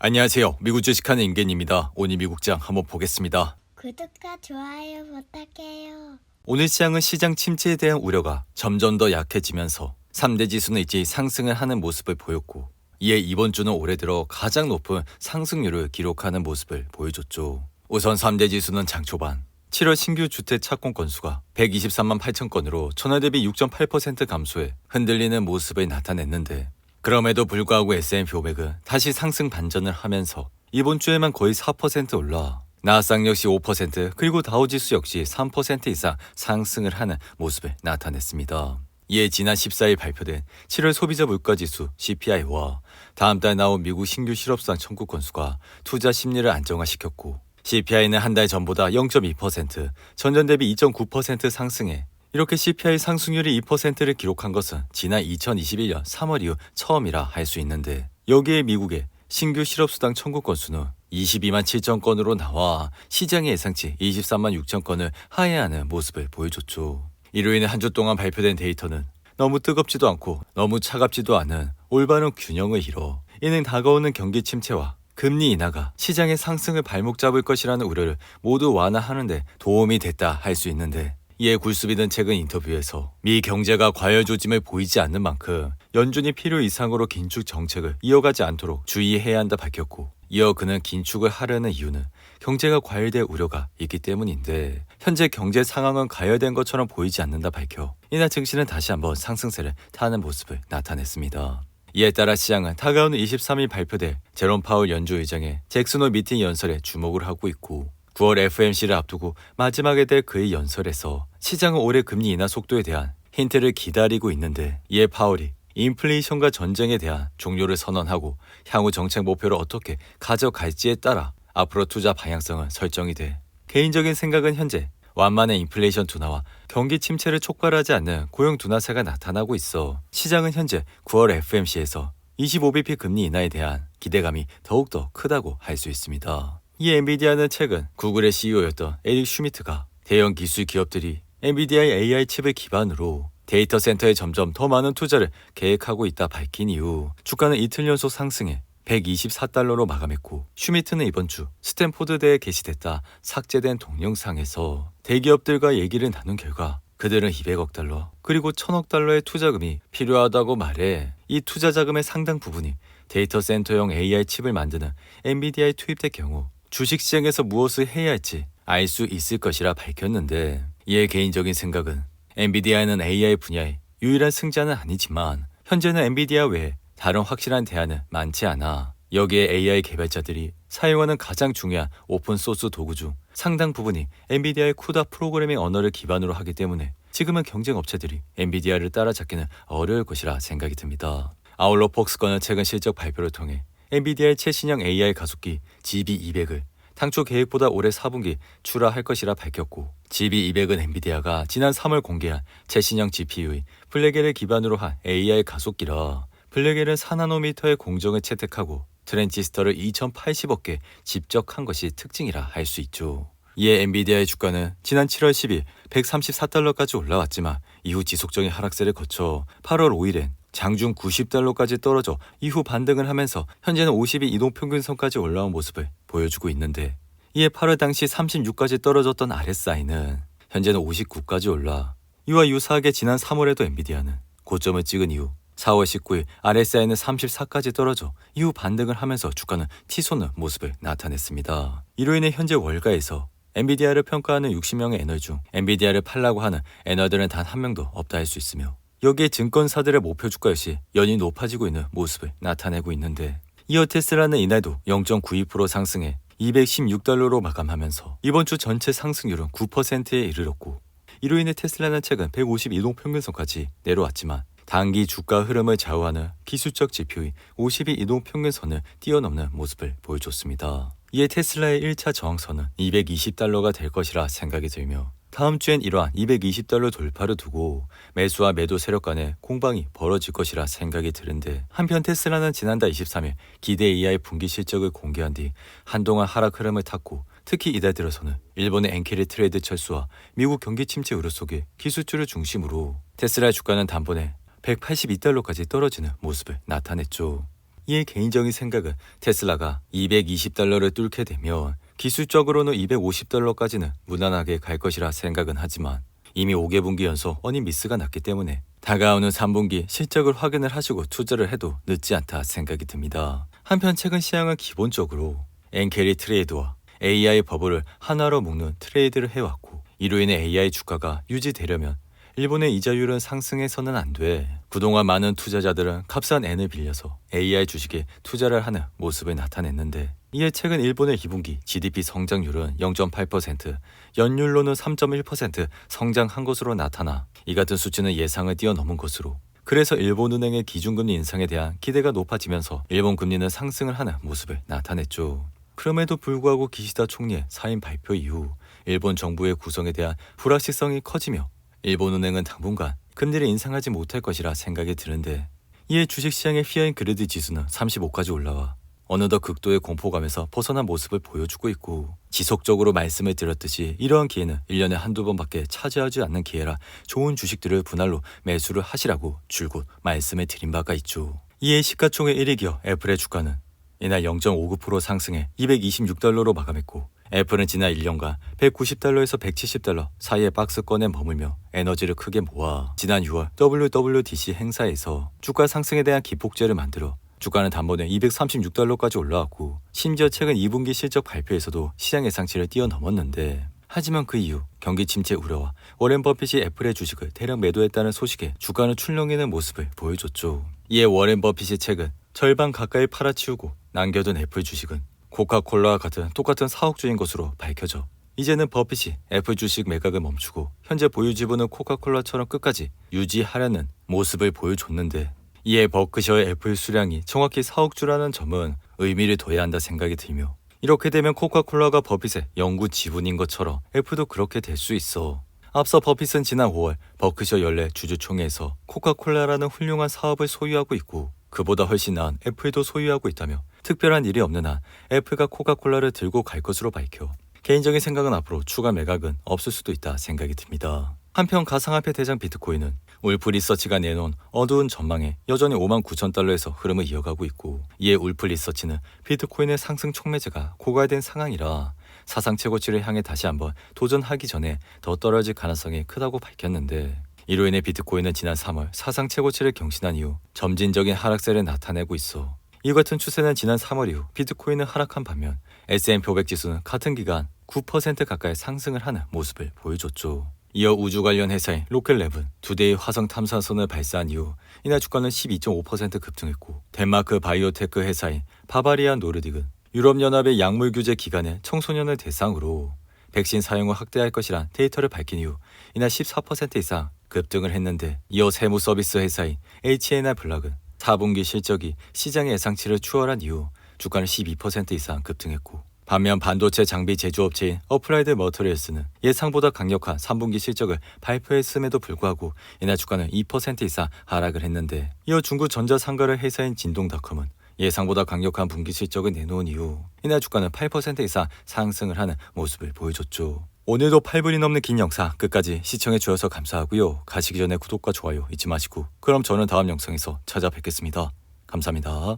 안녕하세요. 미국 주식하는 임겐입니다. 오늘 미국장 한번 보겠습니다. 구독과 좋아요 부탁해요. 오늘 시장은 시장 침체에 대한 우려가 점점 더 약해지면서 3대 지수는 이제 상승을 하는 모습을 보였고, 이에 이번 주는 올해 들어 가장 높은 상승률을 기록하는 모습을 보여줬죠. 우선 3대 지수는 장 초반 7월 신규 주택 착공 건수가 123만 8천 건으로 전월 대비 6.8% 감소해 흔들리는 모습을 나타냈는데, 그럼에도 불구하고 S&P 500은 다시 상승 반전을 하면서 이번 주에만 거의 4% 올라 나스닥 역시 5% 그리고 다우지수 역시 3% 이상 상승을 하는 모습을 나타냈습니다. 이에 지난 14일 발표된 7월 소비자 물가지수 CPI와 다음 달 나온 미국 신규 실업수당 청구 건수가 투자 심리를 안정화시켰고, CPI는 한 달 전보다 0.2%, 전년 대비 2.9% 상승해 이렇게 CPI 상승률이 2%를 기록한 것은 지난 2021년 3월 이후 처음이라 할 수 있는데, 여기에 미국의 신규 실업수당 청구 건수는 22만 7천 건으로 나와 시장의 예상치 23만 6천 건을 하회하는 모습을 보여줬죠. 이로 인해 한 주 동안 발표된 데이터는 너무 뜨겁지도 않고 너무 차갑지도 않은 올바른 균형을 이뤄 이는 다가오는 경기 침체와 금리 인하가 시장의 상승을 발목 잡을 것이라는 우려를 모두 완화하는 데 도움이 됐다 할 수 있는데, 이에 굴수비는 최근 인터뷰에서 미 경제가 과열 조짐을 보이지 않는 만큼 연준이 필요 이상으로 긴축 정책을 이어가지 않도록 주의해야 한다 밝혔고, 이어 그는 긴축을 하려는 이유는 경제가 과열될 우려가 있기 때문인데 현재 경제 상황은 가열된 것처럼 보이지 않는다 밝혀 이날 증시는 다시 한번 상승세를 타는 모습을 나타냈습니다. 이에 따라 시장은 다가오는 23일 발표될 제롬 파월 연주 의장의 잭슨 홀 미팅 연설에 주목을 하고 있고, 9월 FOMC를 앞두고 마지막에 될 그의 연설에서 시장은 올해 금리 인하 속도에 대한 힌트를 기다리고 있는데, 이에 파월이 인플레이션과 전쟁에 대한 종료를 선언하고 향후 정책 목표를 어떻게 가져갈지에 따라 앞으로 투자 방향성은 설정이 돼. 개인적인 생각은 현재 완만한 인플레이션 둔화와 경기 침체를 촉발하지 않는 고용 둔화세가 나타나고 있어 시장은 현재 9월 FOMC에서 25bp 금리 인하에 대한 기대감이 더욱더 크다고 할 수 있습니다. 이 엔비디아는 최근 구글의 CEO였던 에릭 슈미트가 대형 기술 기업들이 엔비디아의 AI 칩을 기반으로 데이터 센터에 점점 더 많은 투자를 계획하고 있다 밝힌 이후 주가는 이틀 연속 상승해 124달러로 마감했고, 슈미트는 이번 주 스탠포드대에 게시됐다 삭제된 동영상에서 대기업들과 얘기를 나눈 결과 그들은 200억 달러 그리고 1000억 달러의 투자금이 필요하다고 말해 이 투자 자금의 상당 부분이 데이터 센터용 AI 칩을 만드는 엔비디아에 투입될 경우 주식시장에서 무엇을 해야 할지 알 수 있을 것이라 밝혔는데, 이에 개인적인 생각은 엔비디아는 AI 분야의 유일한 승자는 아니지만 현재는 엔비디아 외에 다른 확실한 대안은 많지 않아 여기에 AI 개발자들이 사용하는 가장 중요한 오픈소스 도구 중 상당 부분이 엔비디아의 쿠다 프로그래밍 언어를 기반으로 하기 때문에 지금은 경쟁 업체들이 엔비디아를 따라잡기는 어려울 것이라 생각이 듭니다. 아울러 폭스건은 최근 실적 발표를 통해 엔비디아의 최신형 AI 가속기 GB200을 당초 계획보다 올해 4분기 출하할 것이라 밝혔고, GB200은 엔비디아가 지난 3월 공개한 최신형 GPU의 블랙엘을 기반으로 한 AI 가속기라 블랙엘은 4나노미터의 공정을 채택하고 트랜지스터를 2080억 개 집적한 것이 특징이라 할 수 있죠. 이에 엔비디아의 주가는 지난 7월 10일 134달러까지 올라왔지만 이후 지속적인 하락세를 거쳐 8월 5일엔 장중 90달러까지 떨어져 이후 반등을 하면서 현재는 50일 이동평균선까지 올라온 모습을 보여주고 있는데, 이에 8월 당시 36까지 떨어졌던 RSI는 현재는 59까지 올라 이와 유사하게 지난 3월에도 엔비디아는 고점을 찍은 이후 4월 19일 RSI는 34까지 떨어져 이후 반등을 하면서 주가는 치솟는 모습을 나타냈습니다. 이로 인해 현재 월가에서 엔비디아를 평가하는 60명의 애널 중 엔비디아를 팔라고 하는 애널들은 단 한 명도 없다 할 수 있으며, 여기에 증권사들의 목표 주가 역시 연이 높아지고 있는 모습을 나타내고 있는데, 이어 테슬라는 이날도 0.92% 상승해 216달러로 마감하면서 이번 주 전체 상승률은 9%에 이르렀고, 이로 인해 테슬라는 최근 150 이동평균선까지 내려왔지만 단기 주가 흐름을 좌우하는 기술적 지표의 50일 이동평균선을 뛰어넘는 모습을 보여줬습니다. 이에 테슬라의 1차 저항선은 220달러가 될 것이라 생각이 들며 다음 주엔 이러한 220달러 돌파를 두고 매수와 매도 세력 간의 공방이 벌어질 것이라 생각이 드는데, 한편 테슬라는 지난달 23일 기대 AI 분기 실적을 공개한 뒤 한동안 하락 흐름을 탔고, 특히 이달 들어서는 일본의 엔케리 트레이드 철수와 미국 경기 침체 우려 속에 기술주를 중심으로 테슬라 주가는 단번에 182달러까지 떨어지는 모습을 나타냈죠. 이에 개인적인 생각은 테슬라가 $220를 뚫게 되면 기술적으로는 $250까지는 무난하게 갈 것이라 생각은 하지만 이미 5개 분기 연속 어닝 미스가 났기 때문에 다가오는 3분기 실적을 확인을 하시고 투자를 해도 늦지 않다 생각이 듭니다. 한편 최근 시장은 기본적으로 엔캐리 트레이드와 AI 버블을 하나로 묶는 트레이드를 해왔고 이로 인해 AI 주가가 유지되려면 일본의 이자율은 상승해서는 안 돼. 그동안 많은 투자자들은 값싼 N을 빌려서 AI 주식에 투자를 하는 모습을 나타냈는데 이에 최근 일본의 2분기 GDP 성장률은 0.8%, 연율로는 3.1% 성장한 것으로 나타나 이 같은 수치는 예상을 뛰어넘은 것으로 그래서 일본은행의 기준금리 인상에 대한 기대가 높아지면서 일본 금리는 상승을 하는 모습을 나타냈죠. 그럼에도 불구하고 기시다 총리의 사임 발표 이후 일본 정부의 구성에 대한 불확실성이 커지며 일본은행은 당분간 금리를 인상하지 못할 것이라 생각이 드는데 이에 주식시장의 피어앤그레드 지수는 35까지 올라와 어느덧 극도의 공포감에서 벗어난 모습을 보여주고 있고 지속적으로 말씀을 드렸듯이 이러한 기회는 1년에 한두 번밖에 차지하지 않는 기회라 좋은 주식들을 분할로 매수를 하시라고 줄곧 말씀을 드린 바가 있죠. 이에 시가총액 1위 기업 애플의 주가는 이날 0.59% 상승해 $226로 마감했고 애플은 지난 1년간 $190에서 $170 사이의 박스권에 머물며 에너지를 크게 모아 지난 6월 WWDC 행사에서 주가 상승에 대한 기폭제를 만들어 주가는 단번에 $236까지 올라왔고 심지어 최근 2분기 실적 발표에서도 시장 예상치를 뛰어넘었는데 하지만 그 이후 경기 침체 우려와 워렌 버핏이 애플의 주식을 대량 매도했다는 소식에 주가는 출렁이는 모습을 보여줬죠. 이에 워렌 버핏이 최근 절반 가까이 팔아치우고 남겨둔 애플 주식은 코카콜라와 같은 똑같은 사옥주인 것으로 밝혀져 이제는 버핏이 애플 주식 매각을 멈추고 현재 보유 지분은 코카콜라처럼 끝까지 유지하려는 모습을 보여줬는데 이에 버크셔의 애플 수량이 정확히 4억 주라는 점은 의미를 둬야 한다 생각이 들며 이렇게 되면 코카콜라가 버핏의 영구 지분인 것처럼 애플도 그렇게 될 수 있어. 앞서 버핏은 지난 5월 버크셔 연례 주주총회에서 코카콜라라는 훌륭한 사업을 소유하고 있고 그보다 훨씬 나은 애플도 소유하고 있다며 특별한 일이 없는 한 애플과 코카콜라를 들고 갈 것으로 밝혀 개인적인 생각은 앞으로 추가 매각은 없을 수도 있다 생각이 듭니다. 한편 가상화폐 대장 비트코인은 울프 리서치가 내놓은 어두운 전망에 여전히 59,000달러에서 흐름을 이어가고 있고 이에 울프 리서치는 비트코인의 상승 촉매제가 고갈된 상황이라 사상 최고치를 향해 다시 한번 도전하기 전에 더 떨어질 가능성이 크다고 밝혔는데 이로 인해 비트코인은 지난 3월 사상 최고치를 경신한 이후 점진적인 하락세를 나타내고 있어. 이 같은 추세는 지난 3월 이후 비트코인은 하락한 반면 S&P 500 지수는 같은 기간 9% 가까이 상승을 하는 모습을 보여줬죠. 이어 우주 관련 회사인 로켓랩은 2대의 화성 탐사선을 발사한 이후 이날 주가는 12.5% 급등했고 덴마크 바이오테크 회사인 바바리안 노르딕은 유럽연합의 약물 규제 기관의 청소년을 대상으로 백신 사용을 확대할 것이란 데이터를 밝힌 이후 이날 14% 이상 급등을 했는데 이어 세무 서비스 회사인 H&R 블락은 4분기 실적이 시장의 예상치를 추월한 이후 주가는 12% 이상 급등했고 반면 반도체 장비 제조업체인 어플라이드 머터리얼스는 예상보다 강력한 3분기 실적을 발표했음에도 불구하고 이날 주가는 2% 이상 하락을 했는데 이어 중국 전자상가를 회사인 진동닷컴은 예상보다 강력한 분기 실적을 내놓은 이후 이날 주가는 8% 이상 상승을 하는 모습을 보여줬죠. 오늘도 8분이 넘는 긴 영상 끝까지 시청해 주셔서 감사하고요. 가시기 전에 구독과 좋아요 잊지 마시고 그럼 저는 다음 영상에서 찾아뵙겠습니다. 감사합니다.